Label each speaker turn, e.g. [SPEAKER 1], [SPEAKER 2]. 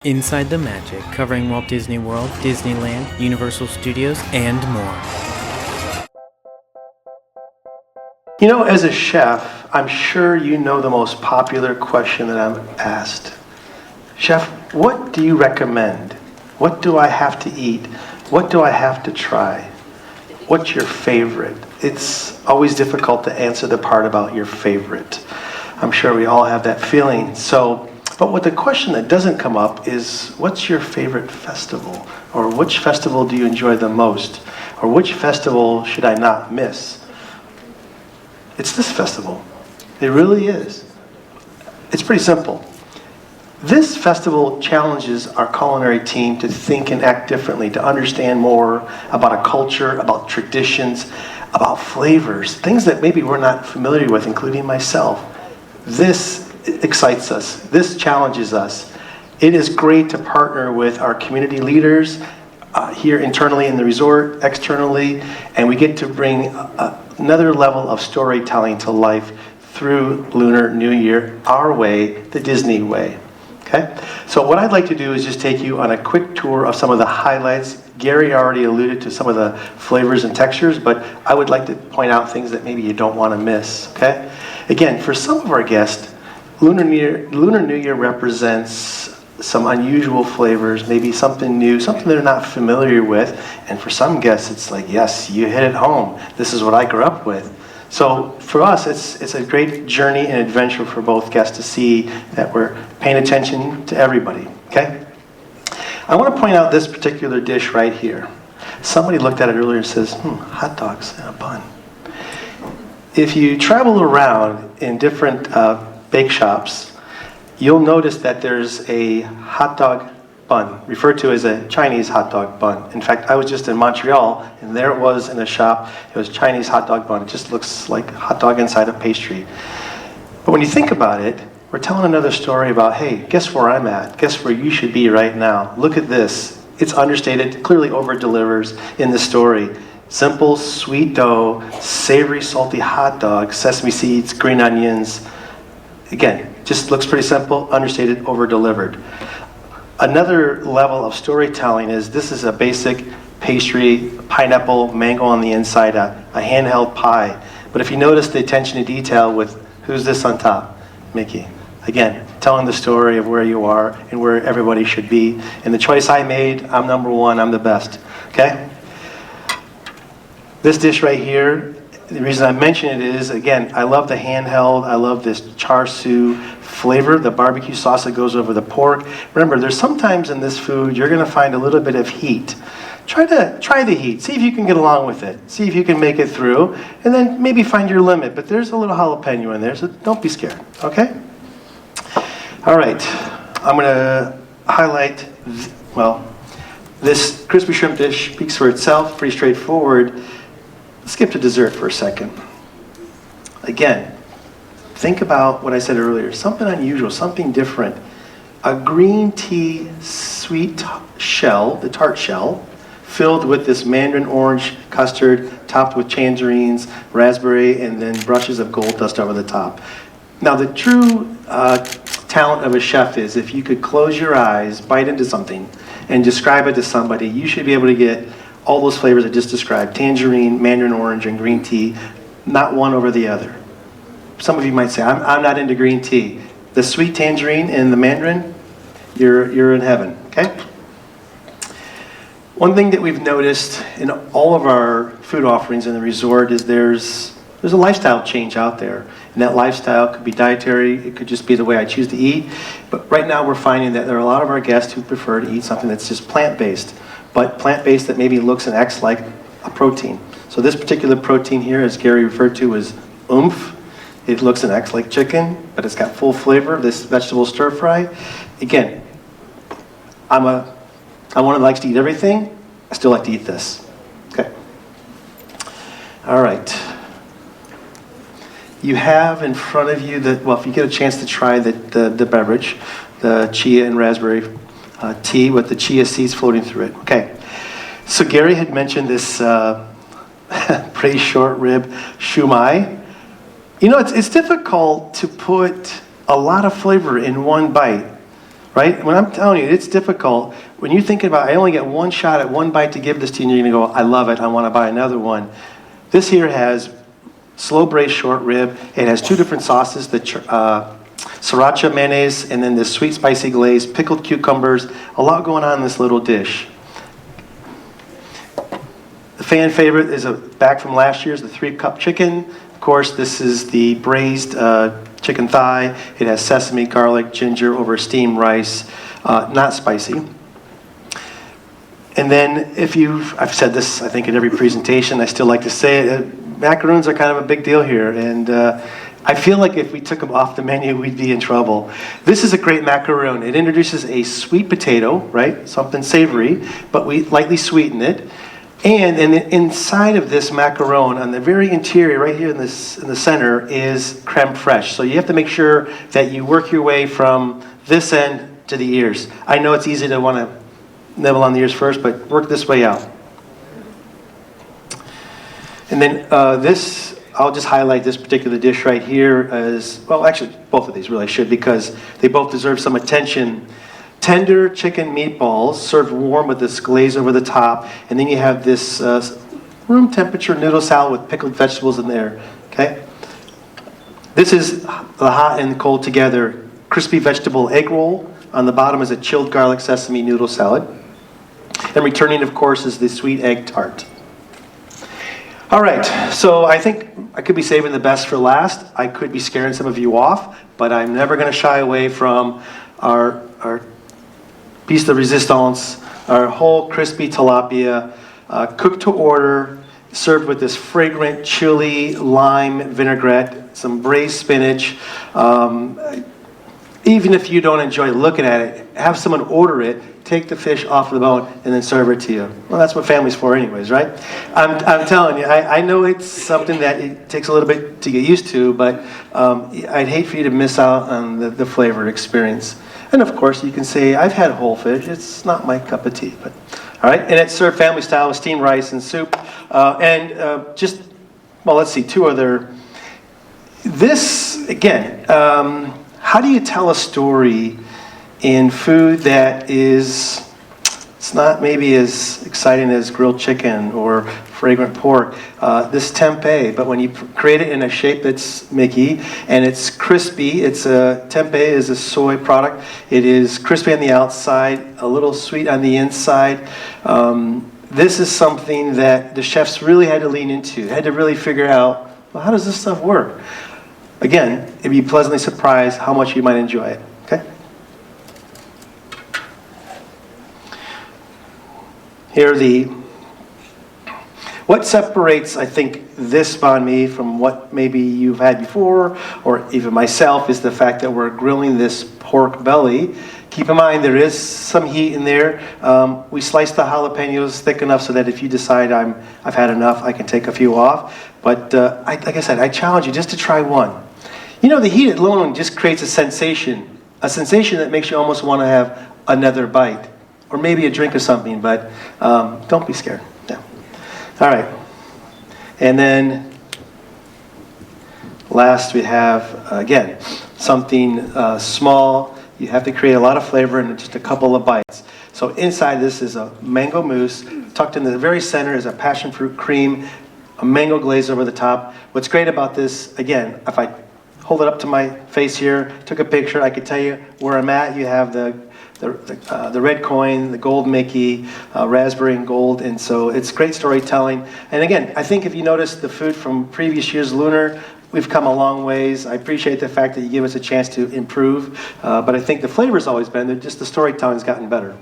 [SPEAKER 1] Inside the Magic, covering Walt Disney World, Disneyland, Universal Studios, and more.
[SPEAKER 2] You know, as a chef, I'm sure you know the most popular question that I'm asked. Chef, what do you recommend? What do I have to eat? What do I have to try? What's your favorite? It's always difficult to answer the part about your favorite. I'm sure we all have that feeling. But what the question that doesn't come up is, what's your favorite festival? Or which festival do you enjoy the most? Or which festival should I not miss? It's this festival. It really is. It's pretty simple. This festival challenges our culinary team to think and act differently, to understand more about a culture, about traditions, about flavors, things that maybe we're not familiar with, including myself. This excites us. This challenges us. It is great to partner with our community leaders here internally in the resort, externally, and we get to bring another level of storytelling to life through Lunar New Year, our way, the Disney way. Okay? So what I'd like to do is just take you on a quick tour of some of the highlights. Gary already alluded to some of the flavors and textures, but I would like to point out things that maybe you don't want to miss. Okay? Again, for some of our guests, Lunar New Year represents some unusual flavors, maybe something new, something they're not familiar with. And for some guests, it's like, yes, you hit it home. This is what I grew up with. So for us, it's a great journey and adventure for both guests to see that we're paying attention to everybody, okay? I want to point out this particular dish right here. Somebody looked at it earlier and says, hot dogs and a bun. If you travel around in different bake shops, you'll notice that there's a hot dog bun, referred to as a Chinese hot dog bun. In fact, I was just in Montreal, and there it was in a shop. It was Chinese hot dog bun. It just looks like hot dog inside a pastry. But when you think about it, we're telling another story about, hey, guess where I'm at? Guess where you should be right now? Look at this. It's understated, clearly over-delivers in the story. Simple, sweet dough, savory, salty hot dog, sesame seeds, green onions. Again, just looks pretty simple, understated, over-delivered. Another level of storytelling is this is a basic pastry, pineapple, mango on the inside, a handheld pie. But if you notice the attention to detail with who's this on top? Mickey. Again, telling the story of where you are and where everybody should be. And the choice I made, I'm number one, I'm the best. Okay? This dish right here, the reason I mention it is, again, I love the handheld. I love this char siu flavor, the barbecue sauce that goes over the pork. Remember, there's sometimes in this food you're going to find a little bit of heat. Try the heat. See if you can get along with it. See if you can make it through, and then maybe find your limit. But there's a little jalapeno in there, so don't be scared. Okay? All right. I'm going to highlight, this crispy shrimp dish speaks for itself. Pretty straightforward. Skip to dessert for a second. Again, think about what I said earlier. Something unusual, something different. A green tea sweet shell, the tart shell, filled with this mandarin orange custard, topped with tangerines, raspberry, and then brushes of gold dust over the top. Now, the true talent of a chef is if you could close your eyes, bite into something, and describe it to somebody, you should be able to get all those flavors I just described, tangerine, mandarin orange, and green tea, not one over the other. Some of you might say, I'm not into green tea. The sweet tangerine and the mandarin, you're in heaven, okay? One thing that we've noticed in all of our food offerings in the resort is there's a lifestyle change out there. And that lifestyle could be dietary, it could just be the way I choose to eat. But right now we're finding that there are a lot of our guests who prefer to eat something that's just plant-based. But plant-based that maybe looks and acts like a protein. So this particular protein here, as Gary referred to, is oomph. It looks and acts like chicken, but it's got full flavor, this vegetable stir fry. Again, I'm one that likes to eat everything. I still like to eat this. Okay. All right. You have in front of you, if you get a chance to try the beverage, the chia and raspberry tea with the chia seeds floating through it. Okay, so Gary had mentioned this pretty short rib shumai. You know, it's difficult to put a lot of flavor in one bite, right? When I'm telling you, it's difficult. When you're thinking about, I only get one shot at one bite to give this to you, and you're going to go, I love it, I want to buy another one. This here has slow braised short rib. It has two different sauces, the sriracha mayonnaise, and then this sweet spicy glaze, pickled cucumbers, a lot going on in this little dish. The fan favorite is back from last year's, the 3-cup chicken. Of course, this is the braised chicken thigh. It has sesame, garlic, ginger over steamed rice, not spicy. And then I've said this, I think, in every presentation, I still like to say it, macaroons are kind of a big deal here. And I feel like if we took them off the menu, we'd be in trouble. This is a great macaroon. It introduces a sweet potato, right? Something savory, but we lightly sweeten it. And inside of this macaron, on the very interior, right here in the center, is creme fraiche. So you have to make sure that you work your way from this end to the ears. I know it's easy to want to nibble on the ears first, but work this way out. And then I'll just highlight this particular dish right here as, well, actually, both of these really should, because they both deserve some attention. Tender chicken meatballs served warm with this glaze over the top, and then you have this room temperature noodle salad with pickled vegetables in there. Okay, this is the hot and cold together crispy vegetable egg roll. On the bottom is a chilled garlic sesame noodle salad, and returning, of course, is the sweet egg tart. All right, so I think I could be saving the best for last. I could be scaring some of you off, but I'm never going to shy away from our piece de resistance, our whole crispy tilapia, cooked to order, served with this fragrant chili lime vinaigrette, some braised spinach. Even if you don't enjoy looking at it, have someone order it, take the fish off the bone, and then serve it to you. Well, that's what family's for anyways, right? I'm telling you, I know it's something that it takes a little bit to get used to, but I'd hate for you to miss out on the flavor experience. And of course, you can say, I've had whole fish. It's not my cup of tea. But all right, and it's served family style with steamed rice and soup. Let's see, two other. This, again, how do you tell a story in food that is, it's not maybe as exciting as grilled chicken or fragrant pork, this tempeh, but when you create it in a shape that's Mickey and it's crispy, tempeh is a soy product. It is crispy on the outside, a little sweet on the inside. This is something that the chefs really had to lean into, had to really figure out, well, how does this stuff work? Again, it'd be pleasantly surprised how much you might enjoy it, okay? Here are what separates, I think, this banh mi from what maybe you've had before, or even myself, is the fact that we're grilling this pork belly. Keep in mind, there is some heat in there. We sliced the jalapenos thick enough so that if you decide I've had enough, I can take a few off. But like I said, I challenge you just to try one. You know, the heat alone just creates a sensation that makes you almost want to have another bite, or maybe a drink of something, but don't be scared. Yeah. All right. And then last we have, again, something small. You have to create a lot of flavor in just a couple of bites. So inside this is a mango mousse. Tucked in the very center is a passion fruit cream, a mango glaze over the top. What's great about this, again, if I hold it up to my face here, took a picture, I could tell you where I'm at. You have the red coin, the gold Mickey, raspberry and gold, and so it's great storytelling. And again, I think if you notice the food from previous year's Lunar, we've come a long ways. I appreciate the fact that you give us a chance to improve, but I think the flavor's always been there, just the storytelling's gotten better.